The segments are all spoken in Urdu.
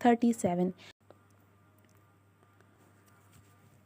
37।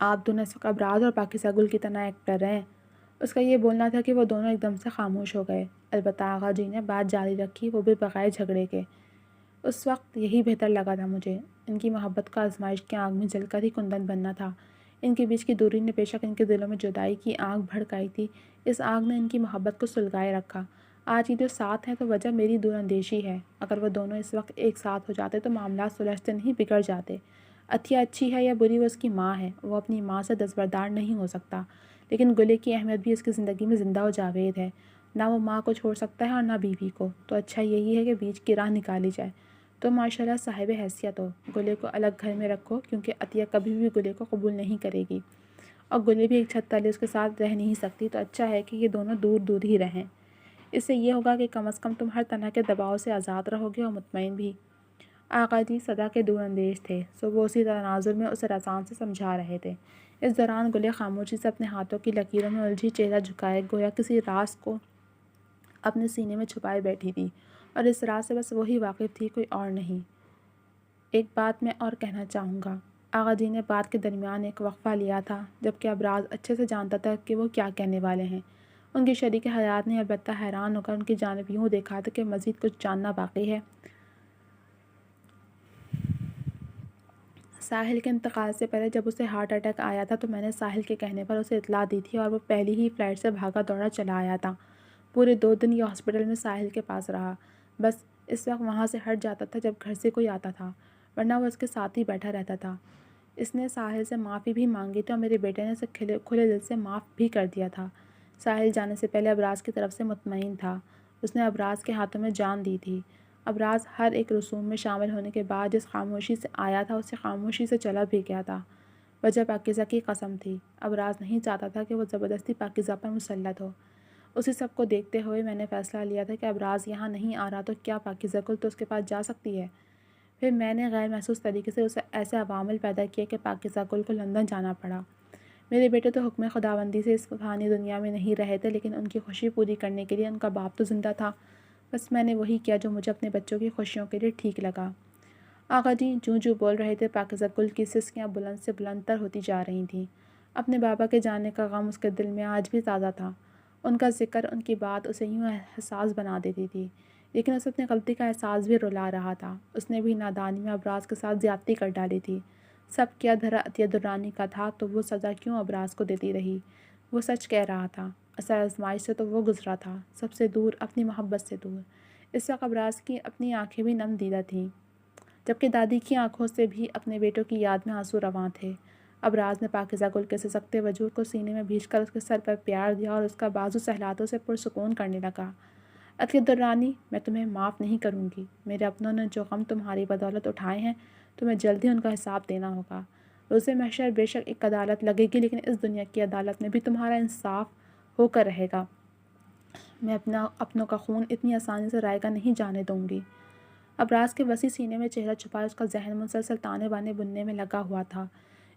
آپ دونوں اس وقت ابراز اور پاکیزہ گل کی طرح ایکٹر ہیں۔ اس کا یہ بولنا تھا کہ وہ دونوں ایک دم سے خاموش ہو گئے۔ البتہ آغا جی نے بات جاری رکھی، وہ بھی بغیر جھگڑے کے۔ اس وقت یہی بہتر لگا تھا مجھے۔ ان کی محبت کا آزمائش کی آگ میں جل کر ہی کندن بننا تھا۔ ان کے بیچ کی دوری نے بے شک ان کے دلوں میں جدائی کی آگ بھڑکائی تھی۔ اس آگ نے ان کی محبت کو سلگائے رکھا۔ آج یہ جو ساتھ ہیں تو وجہ میری دور اندیشی ہے۔ اگر وہ دونوں اس وقت ایک ساتھ ہو جاتے تو معاملات سلجھتے نہیں، بگڑ جاتے۔ عطیہ اچھی ہے یا بری، وہ اس کی ماں ہے۔ وہ اپنی ماں سے دستبردار نہیں ہو سکتا، لیکن گلے کی اہمیت بھی اس کی زندگی میں زندہ و جاوید ہے۔ نہ وہ ماں کو چھوڑ سکتا ہے اور نہ بیوی کو۔ تو اچھا یہی ہے کہ بیچ کی راہ نکالی جائے۔ تو ماشاءاللہ صاحب حیثیت ہو، گلے کو الگ گھر میں رکھو، کیونکہ عطیہ کبھی بھی گلے کو قبول نہیں کرے گی، اور گلے بھی ایک چھت تلے اس کے ساتھ رہ نہیں سکتی۔ تو اچھا ہے کہ یہ دونوں دور دور ہی رہیں۔ اس سے یہ ہوگا کہ کم از کم تم ہر طرح کے دباؤ سے آزاد رہو گے اور مطمئن بھی۔ آقا جی صدا کے دور اندیش تھے، سو وہ اسی تناظر میں اسے رسان سے سمجھا رہے تھے۔ اس دوران گلے خاموشی سے اپنے ہاتھوں کی لکیروں میں الجھی چہرہ جھکائے گویا کسی راز کو اپنے سینے میں چھپائے بیٹھی تھی، اور اس راز سے بس وہی واقف تھی، کوئی اور نہیں۔ ایک بات میں اور کہنا چاہوں گا۔ آغا جی نے بات کے درمیان ایک وقفہ لیا تھا، جبکہ ابراز اچھے سے جانتا تھا کہ وہ کیا کہنے والے ہیں۔ ان کی شریک حیات نے البتہ حیران ہو کر ان کی جانب یوں دیکھا تھا کہ مزید کچھ جاننا باقی ہے۔ ساحل کے انتقال سے پہلے جب اسے ہارٹ اٹیک آیا تھا تو میں نے ساحل کے کہنے پر اسے اطلاع دی تھی، اور وہ پہلی ہی فلائٹ سے بھاگا دوڑا چلا آیا تھا۔ پورے 2 دن یہ ہاسپٹل میں ساحل کے پاس رہا، بس اس وقت وہاں سے ہٹ جاتا تھا جب گھر سے کوئی آتا تھا، ورنہ وہ اس کے ساتھ ہی بیٹھا رہتا تھا۔ اس نے ساحل سے معافی بھی مانگی تھی، اور میرے بیٹے نے اسے کھلے دل سے معاف بھی کر دیا تھا۔ ساحل جانے سے پہلے ابراز کی طرف سے مطمئن تھا۔ اس نے ابراز کے ہاتھوں میں جان دی تھی۔ ابراز ہر ایک رسوم میں شامل ہونے کے بعد جس خاموشی سے آیا تھا، اسی خاموشی سے چلا بھی گیا تھا۔ وجہ پاکیزہ کی قسم تھی۔ ابراز نہیں چاہتا تھا کہ وہ زبردستی پاکیزہ پر مسلط ہو۔ اسی سب کو دیکھتے ہوئے میں نے فیصلہ لیا تھا کہ ابراز یہاں نہیں آ رہا تو کیا پاکیزہ گل تو اس کے پاس جا سکتی ہے۔ پھر میں نے غیر محسوس طریقے سے اسے ایسے عوامل پیدا کیے کہ پاکیزہ گل کو لندن جانا پڑا۔ میرے بیٹے تو حکم خداوندی سے اس فانی دنیا میں نہیں رہے تھے، لیکن ان کی خوشی پوری کرنے کے لیے ان کا باپ تو زندہ تھا۔ بس میں نے وہی کیا جو مجھے اپنے بچوں کی خوشیوں کے لیے ٹھیک لگا۔ آقا جی جوں بول رہے تھے، پاکیزہ گل کی سسکیاں بلند سے بلند تر ہوتی جا رہی تھیں۔ اپنے بابا کے جانے کا غم اس کے دل میں آج بھی تازہ تھا۔ ان کا ذکر، ان کی بات اسے یوں حساس بنا دیتی تھی، لیکن اسے اپنی غلطی کا احساس بھی رلا رہا تھا۔ اس نے بھی نادانی میں ابراز کے ساتھ زیادتی کر ڈالی تھی۔ سب کیا دھرا عطیہ درانی کا تھا، تو وہ سزا کیوں ابراز کو دیتی رہی؟ وہ سچ کہہ رہا تھا۔ اصل آزمائش سے تو وہ گزرا تھا، سب سے دور، اپنی محبت سے دور۔ اس وقت ابراز کی اپنی آنکھیں بھی نم دیدہ تھیں، جبکہ دادی کی آنکھوں سے بھی اپنے بیٹوں کی یاد میں آنسو رواں تھے۔ ابراز نے پاکیزہ گل کے سسکتے وجود کو سینے میں بھیج کر اس کے سر پر پیار دیا اور اس کا بازو سہلاتوں سے پرسکون کرنے لگا۔ عطیہ درانی، میں تمہیں معاف نہیں کروں گی۔ میرے اپنوں نے جو غم تمہاری بدولت اٹھائے ہیں، تمہیں جلدی ان کا حساب دینا ہوگا۔ روز محشر بے شک ایک عدالت لگے گی، لیکن اس دنیا کی عدالت میں بھی تمہارا انصاف ہو کر رہے گا۔ میں اپنوں کا خون اتنی آسانی سے رائے گا نہیں جانے دوں گی۔ ابراز کے وسیع سینے میں چہرہ چھپائے اس کا ذہن مسلسل تانے بانے بننے میں لگا ہوا تھا۔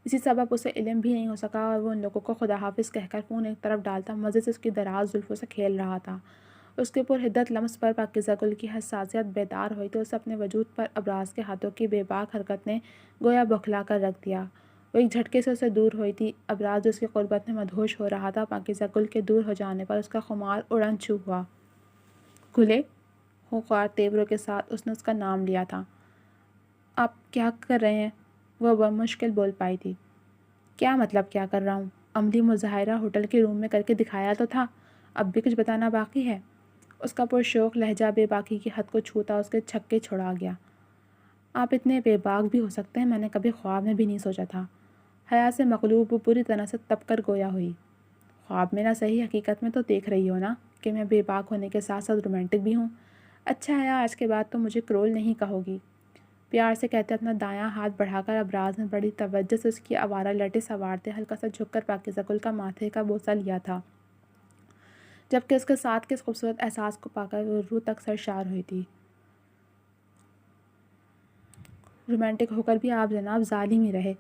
اسی سبب اسے علم بھی نہیں ہو سکا، اور وہ ان لوگوں کو خدا حافظ کہہ کر فون ایک طرف ڈالتا مزے سے اس کی دراز زلفوں سے کھیل رہا تھا۔ اس کے پرحدت لمس پر پاکیزہ گل کی حساسیت بیدار ہوئی تو اسے اپنے وجود پر ابراز کے ہاتھوں کی بے باک حرکت نے گویا بوکھلا کر رکھ دیا۔ وہ ایک جھٹکے سے اسے دور ہوئی تھی۔ ابراز جو اس کی قربت میں مدہوش ہو رہا تھا، پاکیزہ گل کے دور ہو جانے پر اس کا خمار اڑن چھو ہوا۔ گلے، خوخوار تیوروں کے ساتھ اس نے اس کا نام لیا تھا۔ آپ کیا کر رہے ہیں؟ وہ بمشکل بول پائی تھی۔ کیا مطلب کیا کر رہا ہوں؟ عملی مظاہرہ ہوٹل کے روم میں کر کے دکھایا تو تھا، اب بھی کچھ بتانا باقی ہے؟ اس کا پرشوق لہجہ بے باکی کی حد کو چھوتا اس کے چھکے چھڑا گیا۔ آپ اتنے بے باک بھی ہو سکتے ہیں، میں نے کبھی خواب میں بھی نہیں سوچا تھا۔ حیا سے مغلوب وہ پوری طرح سے تپ کر گویا ہوئی۔ خواب میں نہ صحیح، حقیقت میں تو دیکھ رہی ہو نا کہ میں بے باک ہونے کے ساتھ ساتھ رومانٹک بھی ہوں۔ اچھا حیا، آج کے بعد تو مجھے کرول نہیں کہو گی۔ پیار سے کہتے اپنا دایاں ہاتھ بڑھا کر ابراز نے بڑی توجہ سے اس کی آوارہ لٹیں سنوارتے ہلکا سا جھک کر پاکیزہ گل کا ماتھے کا بوسہ لیا تھا، جبکہ اس کے ساتھ کے اس خوبصورت احساس کو پا کر وہ روح تک سرشار ہوئی تھی۔ رومانٹک ہو کر بھی آپ جناب ظالم ہی رہے،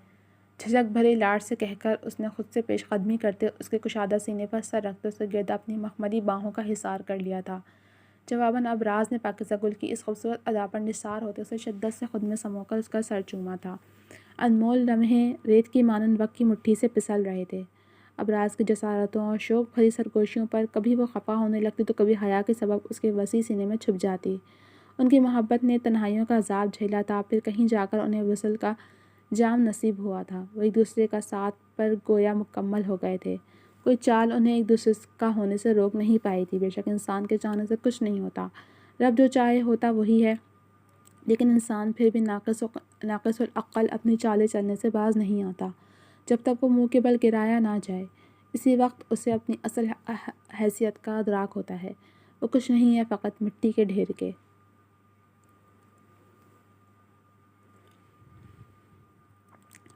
جھجک بھرے لاڈ سے کہہ کر اس نے خود سے پیش قدمی کرتے اس کے کشادہ سینے پر سر رکھتے اسے گرد اپنی مخملی باہوں کا حصار کر لیا تھا۔ جواباً ابراز نے پاکیزہ گل کی اس خوبصورت ادا پر نثار ہوتے اسے شدت سے خود میں سمو کر اس کا سر چوما تھا۔ انمول لمحے ریت کی مانند وقت کی مٹھی سے پسل رہے تھے۔ ابراز کی جسارتوں اور شوق بھری سرگوشیوں پر کبھی وہ خفا ہونے لگتی تو کبھی حیا کے سبب اس کے وسیع سینے میں چھپ جاتی۔ ان کی محبت نے تنہائیوں کا عذاب جھیلا تھا، پھر کہیں جا کر انہیں وصل کا جام نصیب ہوا تھا۔ وہ ایک دوسرے کا ساتھ پر گویا مکمل ہو گئے تھے۔ کوئی چال انہیں ایک دوسرے کا ہونے سے روک نہیں پائی تھی۔ بے شک انسان کے چاہنے سے کچھ نہیں ہوتا، رب جو چاہے ہوتا وہی ہے، لیکن انسان پھر بھی ناقص العقل اپنی چالیں چلنے سے باز نہیں آتا جب تک وہ منہ کے بل گرایا نہ جائے۔ اسی وقت اسے اپنی اصل حیثیت کا ادراک ہوتا ہے۔ وہ کچھ نہیں ہے، فقط مٹی کے ڈھیر کے۔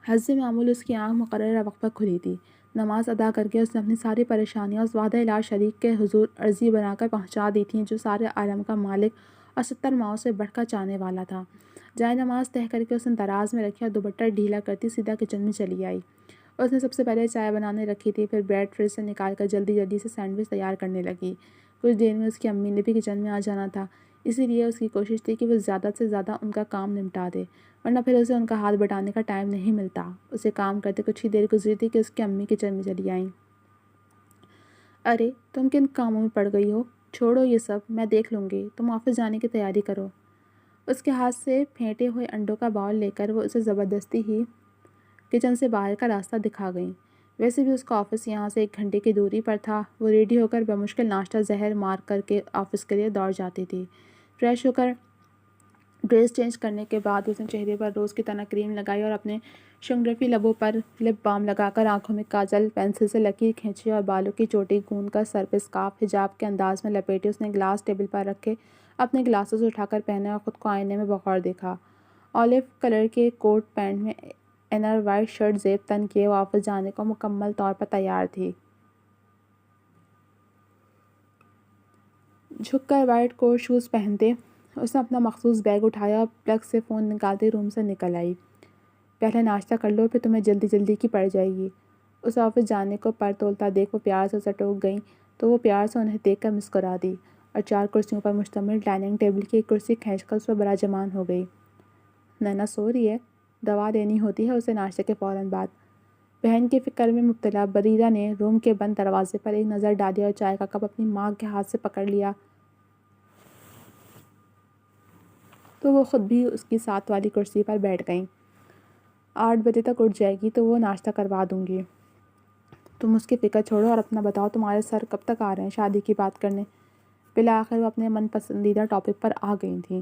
حسب معمول اس کی آنکھ مقررہ وقت پر کھلی تھی۔ نماز ادا کر کے اس نے اپنی ساری پریشانیاں اس وحدہ لا شریک کے حضور عرضی بنا کر پہنچا دی تھیں، جو سارے عالم کا مالک اور 70 ماؤں سے بڑھ کر چاہنے والا تھا۔ جائے نماز تہہ کر کے اس نے دراز میں رکھی اور دوپٹہ ڈھیلا کرتی سیدھا کچن میں چلی آئی۔ اس نے سب سے پہلے چائے بنانے رکھی تھی، پھر بریڈ فریج سے نکال کر جلدی جلدی سے سینڈوچ تیار کرنے لگی۔ کچھ دیر میں اس کی امی نے بھی کچن میں آ جانا تھا، اسی لیے اس کی کوشش تھی کہ وہ زیادہ سے زیادہ ان کا کام نمٹا دے، ورنہ پھر اسے ان کا ہاتھ بٹانے کا ٹائم نہیں ملتا۔ اسے کام کرتے کچھ ہی دیر گزری تھی کہ اس کی امی کچن میں چلی آئیں۔ ارے تم کن کاموں میں پڑ گئی ہو؟ چھوڑو یہ سب، میں دیکھ لوں گی، تم آفس جانے کی تیاری کرو۔ اس کے ہاتھ سے پھینٹے ہوئے انڈوں کا باؤل لے کر وہ اسے زبردستی ہی کچن سے باہر کا راستہ دکھا گئیں۔ ویسے بھی اس کا آفس یہاں سے 1 گھنٹے کی دوری پر تھا۔ وہ ریڈی ہو کر بمشکل ناشتہ زہر مار کر کے آفس کے لیے دوڑ جاتی تھی۔ فریش ہو کر ڈریس چینج کرنے کے بعد اس نے چہرے پر روز کی طرح کریم لگائی اور اپنے شنگرفی لبوں پر لپ بام لگا کر آنکھوں میں کاجل پینسل سے لکیر کھینچی اور بالوں کی چوٹی گوند کر سر پہ اسکارف حجاب کے انداز میں لپیٹے اس نے گلاس ٹیبل پر رکھے اپنے گلاسز اٹھا کر پہنے اور خود کو آئینے میں بغور دیکھا۔ اولیو کلر کے کوٹ پینٹ میں انر وائٹ شرٹ زیب تن کیے وہ آفس جانے کو مکمل طور پر تیار تھی۔ جھک کر وائٹ کوٹ شوز پہنتے اس نے اپنا مخصوص بیگ اٹھایا اور پلگ سے فون نکالتے روم سے نکل آئی۔ پہلے ناشتہ کر لو، پھر تمہیں جلدی جلدی کی پڑ جائے گی۔ اس آفس جانے کو پر تولتا دیکھ وہ پیار سے اسے ٹوک گئیں تو وہ پیار سے انہیں دیکھ کر مسکرا دی اور 4 کرسیوں پر مشتمل ڈائننگ ٹیبل کی ایک کرسی کھینچ کر اس پر براجمان ہو گئی۔ نینا سو رہی ہے، دوا دینی ہوتی ہے اسے ناشتے کے فوراً بعد۔ بہن کی فکر میں مبتلا بریرہ نے روم کے بند دروازے پر ایک نظر ڈالی اور چائے کا کپ اپنی ماں کے ہاتھ سے پکڑ لیا تو وہ خود بھی اس کی ساتھ والی کرسی پر بیٹھ گئیں۔ 8 بجے تک اٹھ جائے گی تو وہ ناشتہ کروا دوں گی۔ تم اس کی فکر چھوڑو اور اپنا بتاؤ، تمہارے سر کب تک آ رہے ہیں شادی کی بات کرنے؟ بالآخر وہ اپنے من پسندیدہ ٹاپک پر آ گئی تھیں۔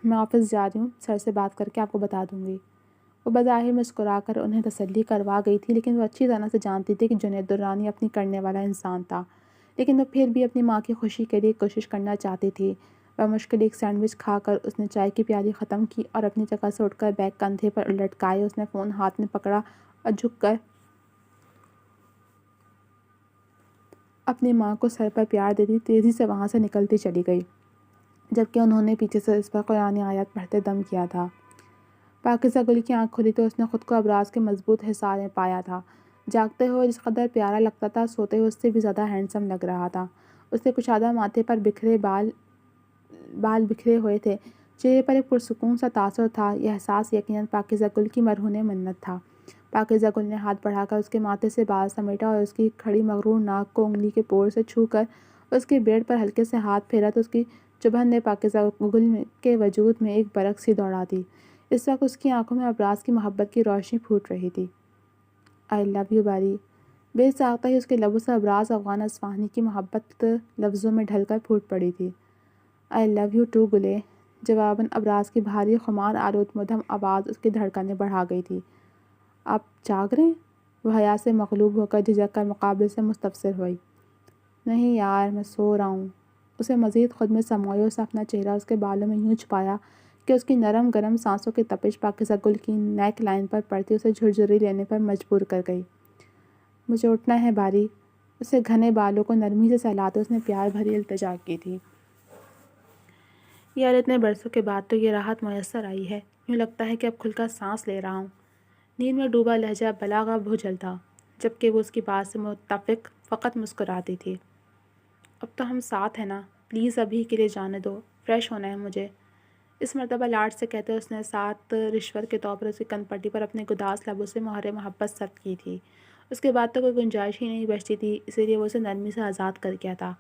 میں آفس جا رہی ہوں، سر سے بات کر کے آپ کو بتا دوں گی۔ وہ بظاہر مسکرا کر انہیں تسلی کروا گئی تھی، لیکن وہ اچھی طرح سے جانتی تھی کہ جنید درانی اپنی کرنے والا انسان تھا، لیکن وہ پھر بھی اپنی ماں کی خوشی کے لیے کوشش کرنا چاہتی تھی۔ بمشکل ایک سینڈوچ کھا کر اس نے چائے کی پیالی ختم کی اور اپنی جگہ سے اٹھ کر بیگ کندھے پر لٹکائے اس نے فون ہاتھ میں پکڑا اور جھک کر اپنی ماں کو سر پر پیار دیتی تیزی سے وہاں سے نکلتی چلی گئی، جبکہ انہوں نے پیچھے سے اس پر قرآن آیات پڑھتے دم کیا تھا۔ پاکیزہ گل کی آنکھ کھلی تو اس نے خود کو ابراز کے مضبوط حصار میں پایا تھا۔ جاگتے ہوئے جس قدر پیارا لگتا تھا، سوتے ہوئے اس سے بھی زیادہ ہینڈسم لگ رہا تھا۔ اس کے کشادہ ماتھے پر بکھرے بال بکھرے ہوئے تھے، چہرے پر ایک پرسکون سا تاثر تھا۔ یہ احساس یقیناً پاکیزہ گل کی مرہون منت تھا۔ پاکیزہ گل نے ہاتھ بڑھا کر اس کے ماتھے سے بال سمیٹا اور اس کی کھڑی مغرور ناک کو انگلی کے پور سے چھو کر اس کے بیڑ پر ہلکے سے ہاتھ پھیرا تو اس کی چبھن نے پاکیزہ گل کے وجود میں ایک برق سی دوڑا دی۔ اس وقت اس کی آنکھوں میں ابراز کی محبت کی روشنی پھوٹ رہی تھی۔ آئی لو یو باری۔ بے ساختہ ہی اس کے لبوں سے ابراز افغان اصفہانی کی محبت لفظوں میں ڈھل کر پھوٹ پڑی تھی۔ آئی لو یو ٹو گلے۔ جواباً ابراز کی بھاری خمار آلود مدھم آواز اس کی دھڑکنیں بڑھا گئی تھی۔ آپ جاگ رہے ہیں؟ وہ حیا سے مغلوب ہو کر جھجک کر مقابل سے مستفسر ہوئی۔ نہیں یار، میں سو رہا ہوں۔ اسے مزید خود میں سموئے اس نے اپنا چہرہ اس کے بالوں میں یوں چھپایا کہ اس کی نرم گرم سانسوں کی تپش پاکیزہ گل کی نیک لائن پر پڑتی اسے جھرجھری لینے پر مجبور کر گئی۔ مجھے اٹھنا ہے باری۔ اسے گھنے بالوں کو نرمی سے سہلاتے اس نے پیار بھری التجا کی تھی۔ یار اتنے برسوں کے بعد تو یہ راحت میسر آئی ہے، یوں لگتا ہے کہ اب کھل کر سانس لے رہا ہوں۔ نیند میں ڈوبا لہجہ بلاغا بھجل تھا، جبکہ وہ اس کی بات سے متفق فقط مسکراتی تھی۔ اب تو ہم ساتھ ہیں نا، پلیز ابھی کے لیے جانے دو، فریش ہونا ہے مجھے۔ اس مرتبہ لاڈ سے کہتے اس نے 7 رشوت کے طور پر اس کی کن پٹی پر اپنے گداز لبوں سے مہر محبت ثبت کی تھی۔ اس کے بعد تو کوئی گنجائش ہی نہیں بچتی تھی، اسی لیے وہ اسے نرمی سے آزاد کر گیا تھا۔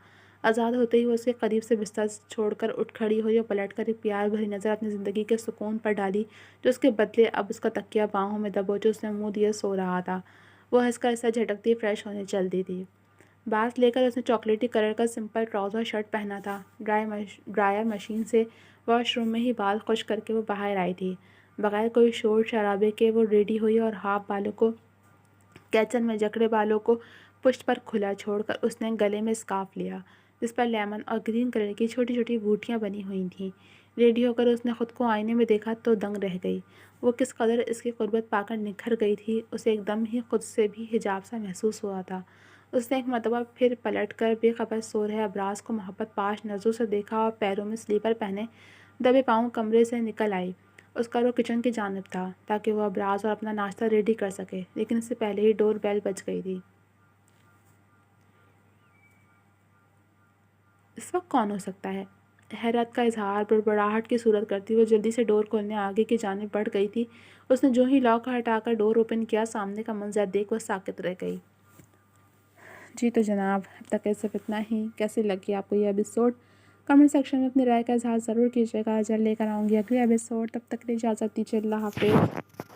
آزاد ہوتے ہی وہ اس کے قریب سے بستر چھوڑ کر اٹھ کھڑی ہوئی اور پلٹ کر ایک پیار بھری نظر اپنی زندگی کے سکون پر ڈالی جو اس کے بدلے اب اس کا تکیہ باہوں میں دبوچے اس نے منہ دیے سو رہا تھا۔ وہ ہنس کر اسے جھٹکتی فریش ہونے چل دی تھی۔ بات لے کر اس نے چاکلیٹی کلر کا سمپل ٹراؤزر شرٹ پہنا تھا۔ ڈرائر مشین سے واش روم میں ہی بال خشک کر کے وہ باہر آئی تھی۔ بغیر کوئی شور شرابے کے وہ ریڈی ہوئی اور ہاف بالوں کو کیچن میں جکڑے بالوں کو پشت پر کھلا چھوڑ کر اس نے گلے میں اسکارف لیا جس پر لیمن اور گرین کلر کی چھوٹی چھوٹی بوٹیاں بنی ہوئی تھیں۔ ریڈی ہو کر اس نے خود کو آئینے میں دیکھا تو دنگ رہ گئی۔ وہ کس قدر اس کی قربت پا کر نکھر گئی تھی، اسے ایک دم ہی خود سے بھی حجاب سا محسوس ہوا تھا۔ اس نے ایک مرتبہ پھر پلٹ کر بے خبر سو رہے ابراز کو محبت پاش نظروں سے دیکھا اور پیروں میں سلیپر پہنے دبے پاؤں کمرے سے نکل آئی۔ اس کا رخ کچن کی جانب تھا تاکہ وہ ابراز اور اپنا ناشتہ ریڈی کر سکے، لیکن اس سے پہلے ہی ڈور بیل بج گئی تھی۔ اس وقت کون ہو سکتا ہے؟ حیرت کا اظہار بڑبڑاہٹ کی صورت کرتی وہ جلدی سے ڈور کھولنے آگے کی جانب بڑھ گئی تھی۔ اس نے جو ہی لاک ہٹا کر ڈور اوپن کیا، سامنے کا منظر دیکھ وہ ساکت رہ گئی۔ جی تو جناب، اب تک صرف اتنا ہی۔ کیسے لگی آپ کو یہ ایپیسوڈ؟ کمنٹ سیکشن میں اپنی رائے کا اظہار ضرور کیجیے گا۔ جلد لے کر آؤں گی اگلی ایپیسوڈ، تب تک کے لیے اجازت دیجیے۔ اللہ حافظ۔